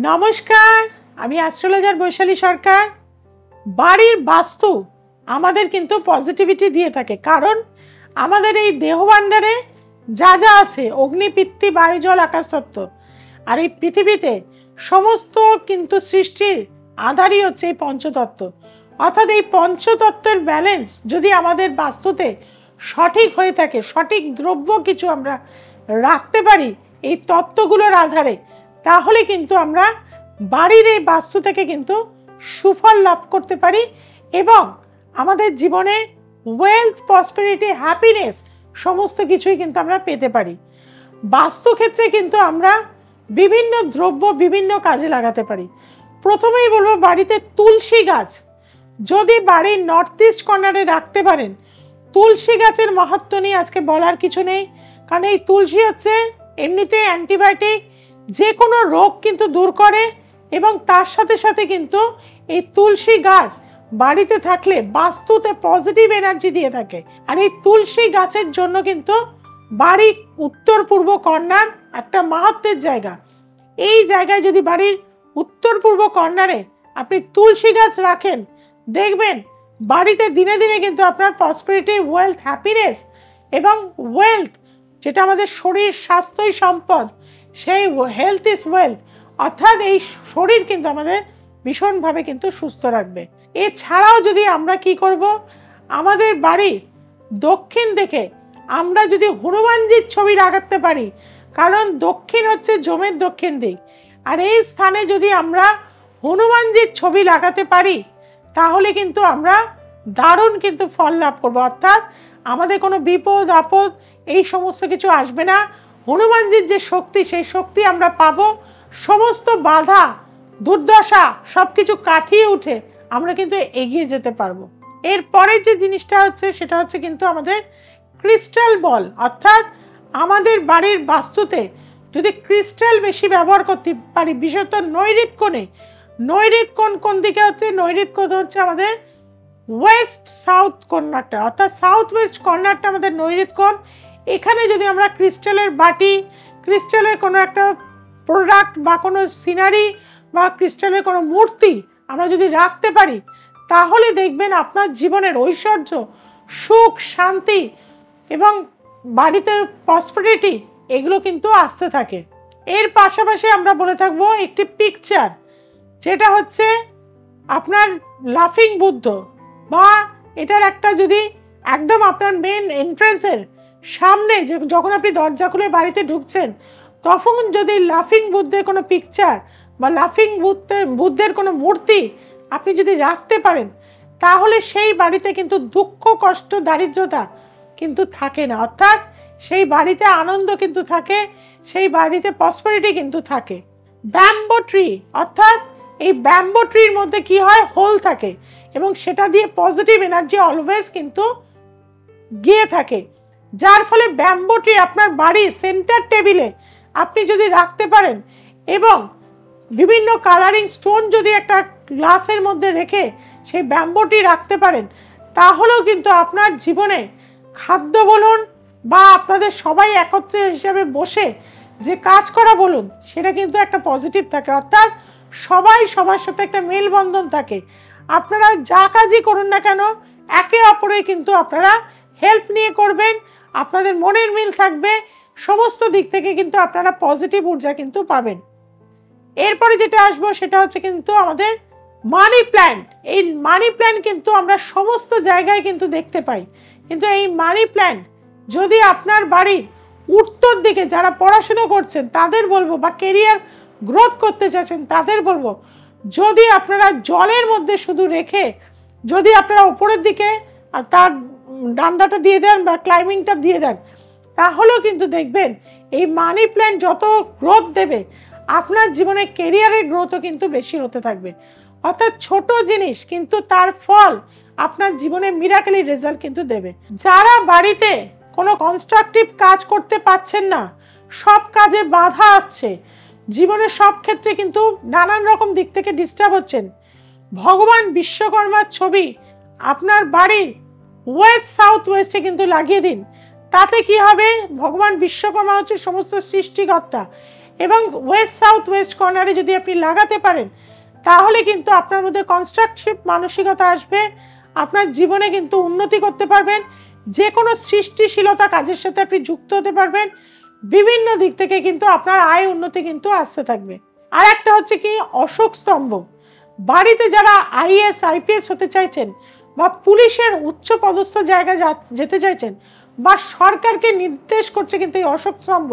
নমস্কার, আমি অ্যাস্ট্রোলজার বৈশালী সরকার। বাড়ির বাস্তু আমাদের কিন্তু পজিটিভিটি দিয়ে থাকে, কারণ আমাদের এই দেহভাণ্ডারে যা যা আছে অগ্নি, পৃথিবী, বায়ু, জল, আকাশ তত্ত্ব, আর এই পৃথিবীতে সমস্ত কিন্তু সৃষ্টির আধারই হচ্ছে এই পঞ্চতত্ত্ব। অর্থাৎ এই পঞ্চতত্ত্বের ব্যালেন্স যদি আমাদের বাস্তুতে সঠিক হয়ে থাকে, সঠিক দ্রব্য কিছু আমরা রাখতে পারি এই তত্ত্বগুলোর আধারে, তাহলে কিন্তু আমরা বাড়ির এই বাস্তু থেকে কিন্তু সুফল লাভ করতে পারি এবং আমাদের জীবনে ওয়েলথ, প্রসপেরিটি, হ্যাপিনেস সমস্ত কিছুই কিন্তু আমরা পেতে পারি। বাস্তু ক্ষেত্রে কিন্তু আমরা বিভিন্ন দ্রব্য বিভিন্ন কাজে লাগাতে পারি। প্রথমেই বলবো, বাড়িতে তুলসী গাছ যদি বাড়ির নর্থ ইস্ট কর্নারে রাখতে পারেন, তুলসী গাছের মাহাত্ম্য নিয়ে আজকে বলার কিছু নেই, কারণ এই তুলসী হচ্ছে এমনিতে অ্যান্টিবায়োটিক, যে কোনো রোগ কিন্তু দূর করে এবং তার সাথে সাথে কিন্তু এই তুলসী গাছ বাড়িতে থাকলে বাস্তুতে পজিটিভ এনার্জি দিয়ে থাকে। আর এই তুলসী গাছের জন্য কিন্তু বাড়ির উত্তর পূর্ব কর্নার একটা মাহাত্ম্যের জায়গা। এই জায়গায় যদি বাড়ির উত্তর পূর্ব কর্নারে আপনি তুলসী গাছ রাখেন, দেখবেন বাড়িতে দিনে দিনে কিন্তু আপনার প্রসপেরিটি, ওয়েলথ, হ্যাপিনেস এবং ওয়েলথ, যেটা আমাদের শরীর স্বাস্থ্যই সম্পদ, সেই হেলথ ইজ ওয়েলথ, অর্থাৎ এই শরীর কিন্তু আমাদের ভীষণভাবে কিন্তু সুস্থ রাখবে। এছাড়াও যদি আমরা কি করব, আমাদের বাড়ি দক্ষিণ দিকে আমরা যদি হনুমানজির ছবি লাগাতে পারি, কারণ দক্ষিণ হচ্ছে জমের দক্ষিণ দিক, আর এই স্থানে যদি আমরা হনুমানজির ছবি লাগাতে পারি তাহলে কিন্তু আমরা দারুণ কিন্তু ফল লাভ করবো। অর্থাৎ আমাদের কোনো বিপদ আপদ এই সমস্ত কিছু আসবে না। হনুমানজির যে শক্তি, সেই শক্তি আমরা পাবো। সমস্ত বাধা, দুর্দশা সব কিছু কাটিয়ে উঠে আমরা কিন্তু এগিয়ে যেতে পারবো। এরপরে যে জিনিসটা হচ্ছে সেটা হচ্ছে কিন্তু আমাদের ক্রিস্টাল বল। অর্থাৎ আমাদের বাড়ির বাস্তুতে যদি ক্রিস্টাল বেশি ব্যবহার করতে পারি, বিশেষত নৈঋত কোণে, নৈঋত কোণ কোন দিকে হচ্ছে, নৈঋত কোণ হচ্ছে আমাদের ওয়েস্ট সাউথ কর্নারটা, অর্থাৎ সাউথ ওয়েস্ট কর্নারটা আমাদের নৈঋত কোণ। এখানে যদি আমরা ক্রিস্টালের বাটি, ক্রিস্টালের কোনো একটা প্রোডাক্ট বা কোনো সিনারি বা ক্রিস্টালের কোনো মূর্তি আমরা যদি রাখতে পারি, তাহলে দেখবেন আপনার জীবনের ঐশ্বর্য, সুখ, শান্তি এবং বাড়িতে প্রসপেরিটি এগুলো কিন্তু আসতে থাকে। এর পাশাপাশি আমরা বলে থাকবো একটি পিকচার, যেটা হচ্ছে আপনার লাফিং বুদ্ধ, বা এটার একটা যদি একদম আপনার মেন এন্ট্রান্সের সামনে, যে যখন আপনি দরজা খুলে বাড়িতে ঢুকছেন, তখন যদি লাফিং বুদ্ধের কোনো পিকচার বা লাফিং বুদ্ধের কোনো মূর্তি আপনি যদি রাখতে পারেন, তাহলে সেই বাড়িতে কিন্তু দুঃখ, কষ্ট, দারিদ্রতা কিন্তু থাকে না। অর্থাৎ সেই বাড়িতে আনন্দ কিন্তু থাকে, সেই বাড়িতে প্রসপেরিটি কিন্তু থাকে। ব্যাম্বো ট্রি, অর্থাৎ এই ব্যাম্বো ট্রির মধ্যে কি হয়, হোল থাকে এবং সেটা দিয়ে পজিটিভ এনার্জি অলওয়েজ কিন্তু গিয়ে থাকে, যার ফলে ব্যাম্বো ট্রি আপনার বাড়ির সেন্টার টেবিলে আপনি যদি রাখতে পারেন এবং বিভিন্ন কালারিং স্টোন যদি একটা গ্লাসের মধ্যে রেখে সেই ব্যাম্বো ট্রি রাখতে পারেন, তাহলেও কিন্তু আপনার জীবনে খাদ্য বলুন বা আপনাদের সবাই একত্রে হিসাবে বসে যে কাজ করা বলুন, সেটা কিন্তু একটা পজিটিভ থাকে। অর্থাৎ সবাই সবার সাথে একটা মেলবন্ধন থাকে। আপনারা যা কাজই করুন না কেন, একে অপরের কিন্তু আপনারা হেল্প নিয়ে করবেন, আপনাদের মনের মিল থাকবে, সমস্ত দিক থেকে কিন্তু আপনারা পজিটিভ ঊর্জা কিন্তু পাবেন। এরপরে যেটা আসবো সেটা হচ্ছে কিন্তু আমাদের মানি প্ল্যান্ট। এই মানি প্ল্যান্ট কিন্তু আমরা সমস্ত জায়গায় কিন্তু দেখতে পাই, কিন্তু এই মানি প্ল্যান্ট যদি আপনার বাড়ির উত্তর দিকে যারা পড়াশুনো করছেন তাদের বলবো, বা কেরিয়ার গ্রোথ করতে চাচ্ছেন তাদের বলবো, যদি আপনারা জলের মধ্যে শুধু রেখে যদি আপনারা উপরের দিকে তার ডান্ডাটা দিয়ে দেন বা ক্লাইম্বিংটা দিয়ে দেন, তাহলেও কিন্তু দেখবেন এই মানি প্ল্যান্ট যত গ্রোথ দেবে, আপনার জীবনে কেরিয়ারের গ্রোথও কিন্তু বেশি হতে থাকবে। অর্থাৎ ছোট জিনিস কিন্তু তার ফল আপনার জীবনে মিরাকেলি রেজাল্ট কিন্তু দেবে। যারা বাড়িতে কোনো কনস্ট্রাকটিভ কাজ করতে পারছেন না, সব কাজে বাধা আসছে, জীবনের সব ক্ষেত্রে কিন্তু নানান রকম দিক থেকে ডিস্টার্ব হচ্ছেন, ভগবান বিশ্বকর্মার ছবি আপনার বাড়ির ওয়েস্ট সাউথ ওয়েস্টে কিন্তু লাগিয়ে দিন। তাতে কি হবে, ভগবান বিশ্বকর্মা হচ্ছে সমস্ত সৃষ্টিকর্তা এবং ওয়েস্ট সাউথ ওয়েস্ট কর্নারে যদি আপনি লাগাতে পারেন তাহলে কিন্তু আপনার মধ্যে কনস্ট্রাকটিভ মানসিকতা আসবে, আপনার জীবনে কিন্তু উন্নতি করতে পারবেন, যে কোনো সৃষ্টিশীলতা কাজের সাথে আপনি যুক্ত হতে পারবেন, বিভিন্ন দিক থেকে কিন্তু আপনার আয় উন্নতি কিন্তু আসতে থাকবে। আর একটা হচ্ছে কি অশোক স্তম্ভ, বাড়িতে যারা আইএস আইপিএস হতে চাইছেন বা পুলিশের উচ্চ পদস্থ জায়গায় যেতে চাইছেন বা সরকারকে নির্দেশ করছে কিন্তু এই অশোক স্তম্ভ,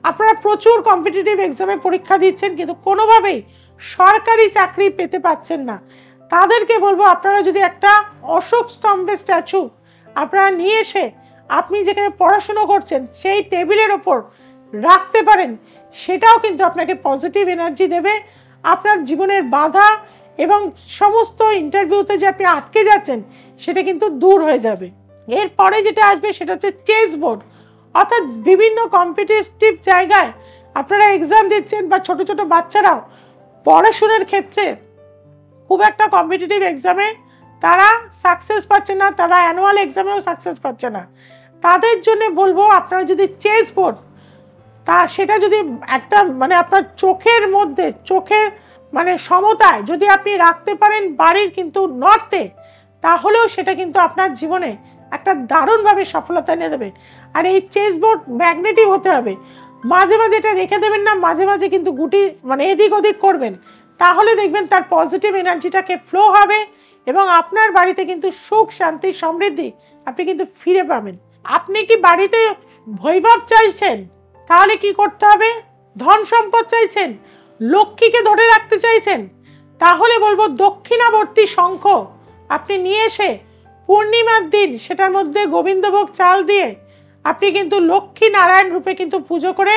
আপনারা প্রচুর কম্পিটিটিভ এক্সামে পরীক্ষা দিচ্ছেন কিন্তু কোনোভাবেই সরকারি চাকরি পেতে পাচ্ছেন না, তাদেরকে বলবো আপনারা যদি একটা অশোক স্তম্ভের স্ট্যাচু আপনারা নিয়ে এসে আপনি যেখানে পড়াশুনো করছেন সেই টেবিলের ওপর রাখতে পারেন, সেটাও কিন্তু আপনাকে পজিটিভ এনার্জি দেবে, আপনার জীবনের বাধা এবং সমস্ত ইন্টারভিউতে যে আপনি আটকে যাচ্ছেন সেটা কিন্তু দূর হয়ে যাবে। এরপরে যেটা আসবে সেটা হচ্ছে চেস বোর্ড, অর্থাৎ বিভিন্ন কম্পিটিটিভ জায়গায় আপনারা এক্সাম দিচ্ছেন বা ছোট ছোট বাচ্চারাও পড়াশোনার ক্ষেত্রে খুব একটা কম্পিটিটিভ এক্সামে তারা সাকসেস পাচ্ছে না, তারা অ্যানুয়াল এক্সামেও সাকসেস পাচ্ছে না, তাদের জন্য বলবো আপনারা যদি চেস বোর্ড সেটা যদি একটা মানে আপনার চোখের মধ্যে চোখের মানে সমতায় যদি আপনি রাখতে পারেন বাড়ির কিন্তু নর্থে, তাহলেও সেটা কিন্তু আপনার জীবনে একটা দারুণভাবে সফলতা এনে দেবে। আর এই চেস বোর্ড ম্যাগনেটিক হতে হবে, মাঝে মাঝে এটা রেখে দেবেন না, মাঝে মাঝে কিন্তু গুটি মানে এদিক ওদিক করবেন, তাহলে দেখবেন তার পজিটিভ এনার্জিটাকে ফ্লো হবে এবং আপনার বাড়িতে কিন্তু সুখ শান্তি সমৃদ্ধি আপনি কিন্তু ফিরে পাবেন। আপনি কি বাড়িতে বৈভব চাইছেন, তাহলে কি করতে হবে? ধন সম্পদ চাইছেন, লক্ষ্মীকে ধরে রাখতে চাইছেন, তাহলে বলবো দক্ষিণাবর্তী শঙ্খ আপনি নিয়ে এসে পূর্ণিমার দিন সেটার মধ্যে গোবিন্দভোগ চাল দিয়ে আপনি কিন্তু লক্ষ্মী নারায়ণ রূপে কিন্তু পুজো করে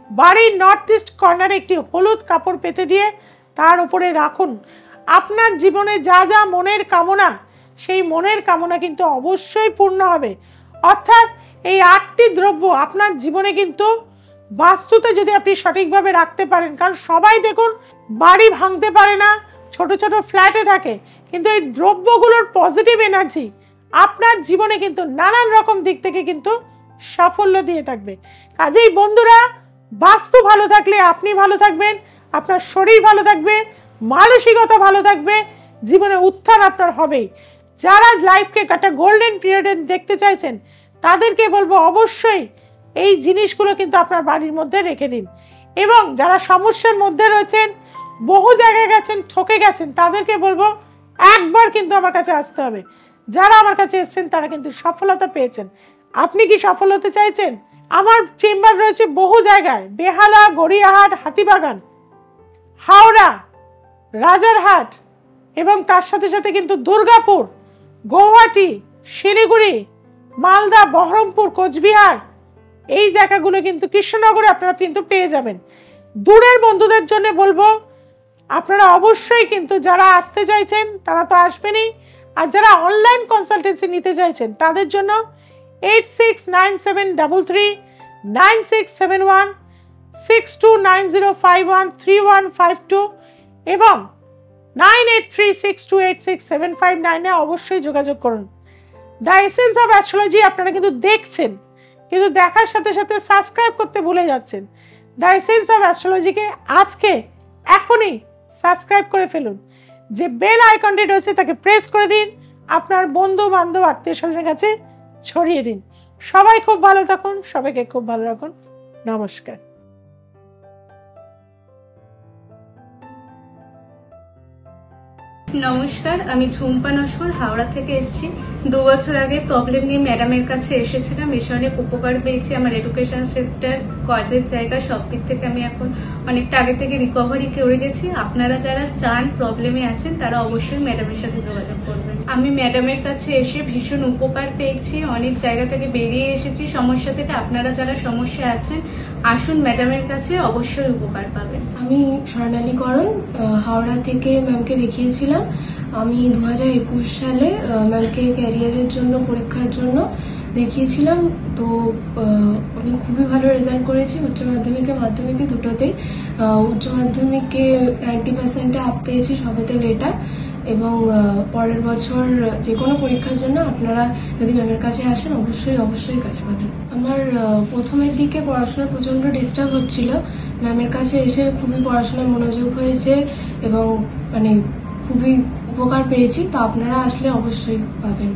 বাড়ির নর্থ ইস্ট কর্নারে একটি হলুদ কাপড় পেতে দিয়ে তার উপরে রাখুন। আপনার জীবনে যা যা মনের কামনা সেই মনের কামনা কিন্তু অবশ্যই পূর্ণ হবে। অর্থাৎ এই 8টি দ্রব্য আপনার জীবনে কিন্তু বাস্তুতে যদি আপনি সঠিকভাবে রাখতে পারেন, কারণ সবাই দেখুন বাড়ি ভাঙতে পারে না, ছোট ছোট ফ্ল্যাটে থাকে, কিন্তু এই দ্রব্যগুলোর পজিটিভ এনার্জি আপনার জীবনে কিন্তু নানান রকম দিক থেকে কিন্তু সাফল্য দিয়ে থাকবে। কাজেই বন্ধুরা, বাস্তু ভালো থাকলে আপনি ভালো থাকবেন, আপনার শরীর ভালো থাকবে, মানসিকতা ভালো থাকবে, জীবনে উত্থান আপনার হবেই। যারা লাইফকে একটা গোল্ডেন পিরিয়ডে দেখতে চাইছেন তাদেরকে বলবো অবশ্যই এই জিনিসগুলো কিন্তু আপনার বাড়ির মধ্যে রেখে দিন। এবং যারা সমস্যার মধ্যে রয়েছেন, বহু জায়গায় গেছেন, ঠকে গেছেন, তাদেরকে বলবো একবার কিন্তু আমার কাছে আসতে হবে। যারা আমার কাছে এসেছেন তারা কিন্তু সফলতা পেয়েছেন। আপনি কি সফল হতে চাইছেন? আমার চেম্বার রয়েছে বহু জায়গায়, বেহালা, গড়িয়াহাট, হাতিবাগান, হাওড়া, রাজারহাট এবং তার সাথে সাথে কিন্তু দুর্গাপুর, গৌহাটি, শিলিগুড়ি, মালদা, বহরমপুর, কোচবিহার, এই জায়গাগুলো কিন্তু কৃষ্ণনগরে আপনারা কিন্তু পেয়ে যাবেন। দূরের বন্ধুদের জন্য বলবো আপনারা অবশ্যই কিন্তু যারা আসতে চাইছেন তারা তো আসবেনই, আর যারা অনলাইন কনসালটেন্সি নিতে চাইছেন তাদের জন্য 8697339671, 6290513152 এবং 9836286759 অবশ্যই যোগাযোগ করুন। দ্য এসেন্স অফ অ্যাস্ট্রোলজি আপনারা কিন্তু দেখছেন, কিন্তু দেখার সাথে সাথে সাবস্ক্রাইব করতে ভুলে যাচ্ছেন। দ্য এসেন্স অফ অ্যাস্ট্রোলজিকে আজকে এখনই সাবস্ক্রাইব করে ফেলুন, যে বেল আইকনটি রয়েছে তাকে প্রেস করে দিন, আপনার বন্ধু বান্ধব আত্মীয় স্বজনের কাছে ছড়িয়ে দিন। সবাই খুব ভালো থাকুন, সবাইকে খুব ভালো রাখুন। নমস্কার। নমস্কার, আমি ঝুম্পা নস্কর হাওড়া থেকে এসেছি। 2 বছর আগে প্রবলেম নিয়ে ম্যাডামের কাছে এসেছিলাম, এসে অনেক উপকার পেয়েছি। আমার এডুকেশন সেক্টর, কাজের জায়গা, সব দিক থেকে আমি এখন অনেকটা আগে থেকে রিকভারি করে গেছি। আপনারা যারা চান, প্রবলেমে আছেন, তারা অবশ্যই ম্যাডামের সাথে যোগাযোগ করবেন। আমি ম্যাডামের কাছে এসে ভীষণ উপকার পেয়েছি, অনেক জায়গা থেকে বেরিয়ে এসেছি সমস্যা থেকে। আপনারা যারা সমস্যা আছেন আসুন ম্যাডামের কাছে, অবশ্যই উপকার পাবেন। আমি স্বর্ণালী করণ হাওড়া থেকে ম্যামকে দেখিয়েছিলাম। আমি 2021 সালে ম্যামকে ক্যারিয়ারের জন্য পরীক্ষার জন্য দেখিয়েছিলাম। তো আমি খুবই ভালো রেজাল্ট করেছি উচ্চ মাধ্যমিকে মাধ্যমিকে দুটোতেই। উচ্চ মাধ্যমিকে 90%-এ আপ পেয়েছি সবেতে লেটার। এবং পরের বছর যে কোনো পরীক্ষার জন্য আপনারা যদি ম্যামের কাছে আসেন অবশ্যই কাছে পাবেন। আমার প্রথমের দিকে পড়াশোনার প্রচন্ড ডিস্টার্ব হচ্ছিল, ম্যামের কাছে এসে খুবই পড়াশোনায় মনোযোগ হয়েছে এবং খুবই উপকার পেয়েছি। তো আপনারা আসলে অবশ্যই পাবেন।